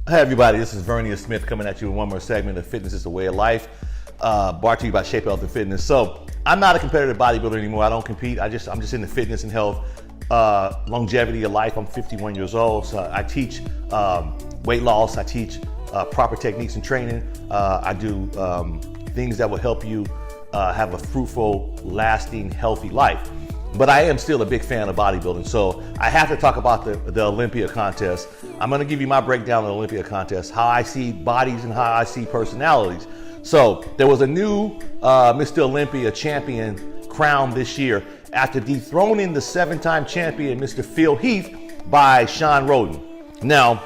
Hi everybody, this is Vernia Smith coming at you with one more segment of Fitness is a Way of Life, brought to you by Shape Health and Fitness. So I'm not a competitive bodybuilder anymore. I don't compete. I'm just into fitness and health, longevity of life. I'm 51 years old, so I teach weight loss. I teach proper techniques and training. I do things that will help you have a fruitful, lasting, healthy life. But I am still a big fan of bodybuilding, so I have to talk about the Olympia contest. I'm going to give you my breakdown of the Olympia contest, how I see bodies and how I see personalities. So there was a new Mr. Olympia champion crowned this year after dethroning the 7-time champion, Mr. Phil Heath, by Shawn Rhoden. Now,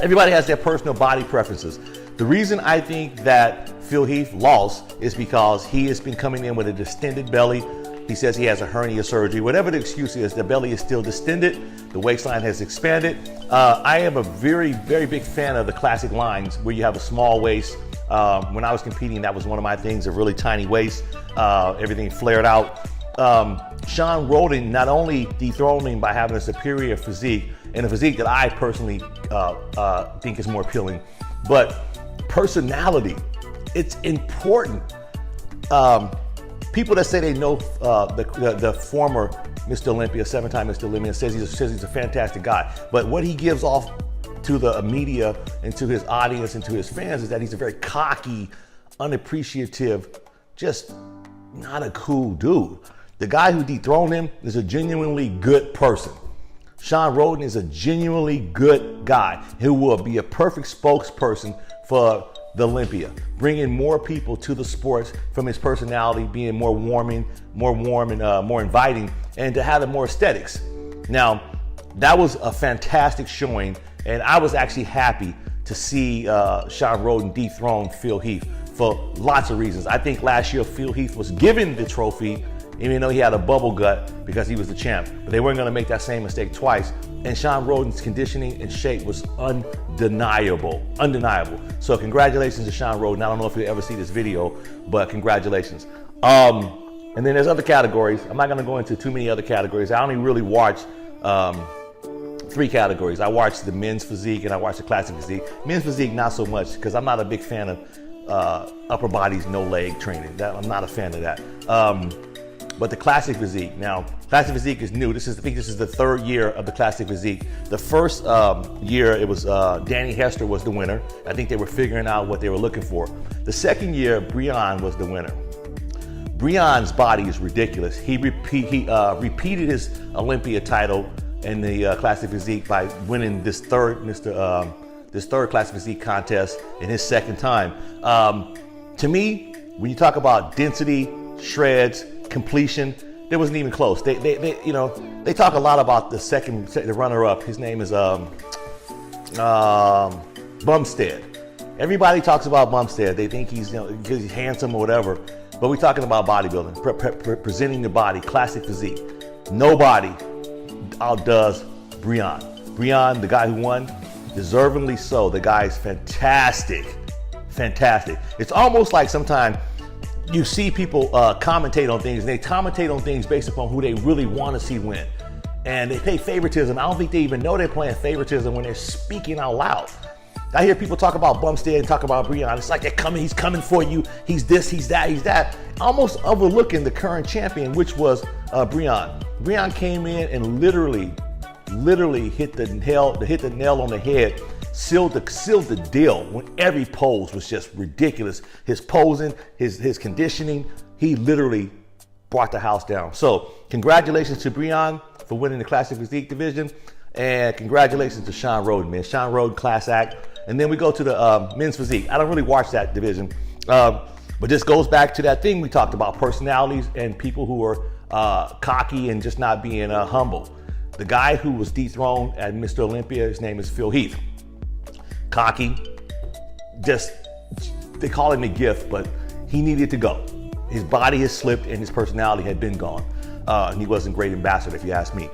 everybody has their personal body preferences. The reason I think that Phil Heath lost is because he has been coming in with a distended belly. He says he has a hernia surgery. Whatever the excuse is, the belly is still distended. The waistline has expanded. I am a very, very big fan of the classic lines where you have a small waist. When I was competing, that was one of my things, a really tiny waist, everything flared out. Shawn Rhoden not only dethroned me by having a superior physique, and a physique that I personally think is more appealing, but personality, it's important. People that say they know the former Mr. Olympia, 7-time Mr. Olympia, says he's a fantastic guy. But what he gives off to the media and to his audience and to his fans is that he's a very cocky, unappreciative, just not a cool dude. The guy who dethroned him is a genuinely good person. Shawn Rhoden is a genuinely good guy who will be a perfect spokesperson for the Olympia, bringing more people to the sports from his personality, being more warm and more inviting, and to have more aesthetics. Now, that was a fantastic showing, and I was actually happy to see Shawn Rhoden dethrone Phil Heath for lots of reasons. I think last year Phil Heath was given the trophy, even though he had a bubble gut because he was the champ, but they weren't going to make that same mistake twice. And Shawn Rhoden's conditioning and shape was undeniable. So congratulations to Shawn Rhoden. I don't know if you'll ever see this video, but congratulations. And then there's other categories. I'm not going to go into too many other categories. I only really watch 3 categories. I watch the men's physique and I watch the classic physique. Men's physique, not so much, because I'm not a big fan of upper bodies, no leg training. I'm not a fan of that. But the classic physique. Now, classic physique is new. I think this is the 3rd year of the classic physique. The first year, it was Danny Hester was the winner. I think they were figuring out what they were looking for. The 2nd year, Breon was the winner. Breon's body is ridiculous. He repeated his Olympia title in the classic physique by winning this third classic physique contest in his 2nd time. To me, when you talk about density, shreds, completion, there wasn't even close. They talk a lot about the runner-up. His name is Bumstead. Everybody talks about Bumstead. They think he's because he's handsome or whatever. But we're talking about bodybuilding, presenting the body, classic physique. Nobody outdoes Breon. Breon, the guy who won, deservingly so. The guy is fantastic. It's almost like sometimes you see people commentate on things, and they commentate on things based upon who they really want to see win. And they play favoritism. I don't think they even know they're playing favoritism when they're speaking out loud. I hear people talk about Bumstead and talk about Breon. It's like he's coming for you. He's this, he's that. Almost overlooking the current champion, which was Breon. Breon came in and literally hit the nail on the head. Sealed the deal when every pose was just ridiculous. His posing, his conditioning, he literally brought the house down. So congratulations to Breon for winning the classic physique division, and congratulations to Shawn Rhoden, man. Shawn Rhoden, class act. And then we go to the men's physique. I don't really watch that division, but this goes back to that thing we talked about, personalities and people who are cocky and just not being humble. The guy who was dethroned at Mr. Olympia, his name is Phil Heath. Cocky, they call him a gift, but he needed to go. His body has slipped and his personality had been gone. And he wasn't a great ambassador, if you ask me.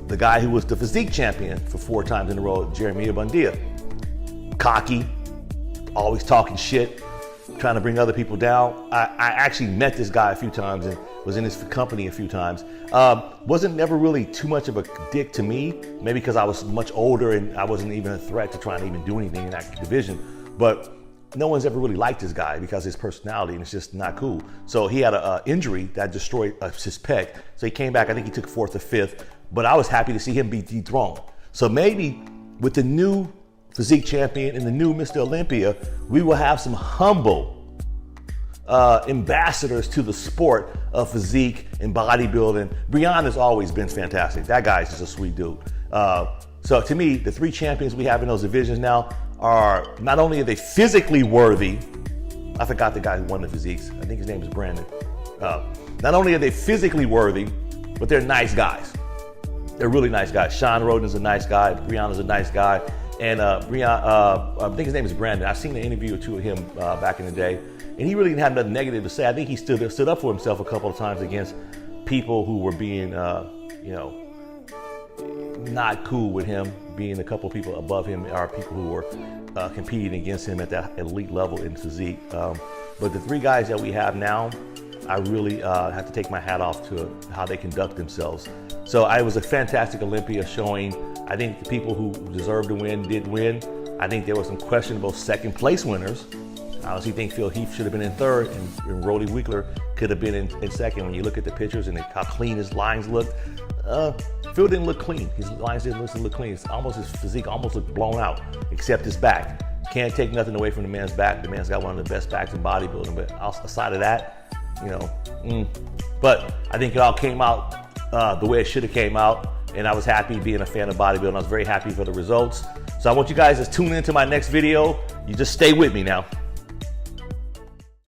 The guy who was the physique champion for 4 times in a row, Jeremy Abundia. Cocky, always talking shit, trying to bring other people down. I actually met this guy a few times and was in his company a few times. Wasn't never really too much of a dick to me, maybe because I was much older and I wasn't even a threat to try and even do anything in that division. But no one's ever really liked this guy because of his personality, and it's just not cool. So he had an injury that destroyed his pec. So he came back, I think he took 4th or 5th, but I was happy to see him be dethroned. So maybe with the new physique champion and the new Mr. Olympia, we will have some humble ambassadors to the sport of physique and bodybuilding. Vernia's always been fantastic. That guy's just a sweet dude. So to me, the 3 champions we have in those divisions now are, not only are they physically worthy, I forgot the guy who won the physiques. I think his name is Brandon. Not only are they physically worthy, but they're nice guys. They're really nice guys. Sean Roden's a nice guy. Vernia's a nice guy. And I think his name is Brandon. I've seen an interview or 2 of him back in the day, and he really didn't have nothing negative to say. I think he stood up for himself a couple of times against people who were being, not cool with him, being a couple of people above him are people who were competing against him at that elite level in physique. But the 3 guys that we have now, I really have to take my hat off to how they conduct themselves. So it was a fantastic Olympia showing. I think the people who deserved to win did win. I think there were some questionable second place winners. I honestly think Phil Heath should have been in 3rd, and Roddy Wiegler could have been in 2nd. When you look at the pictures and how clean his lines looked, Phil didn't look clean. His lines didn't look clean. It's almost, his physique almost looked blown out, except his back. Can't take nothing away from the man's back. The man's got one of the best backs in bodybuilding. But aside of that, But I think it all came out the way it should have came out. And I was happy being a fan of bodybuilding. I was very happy for the results. So I want you guys to tune into my next video. You just stay with me now.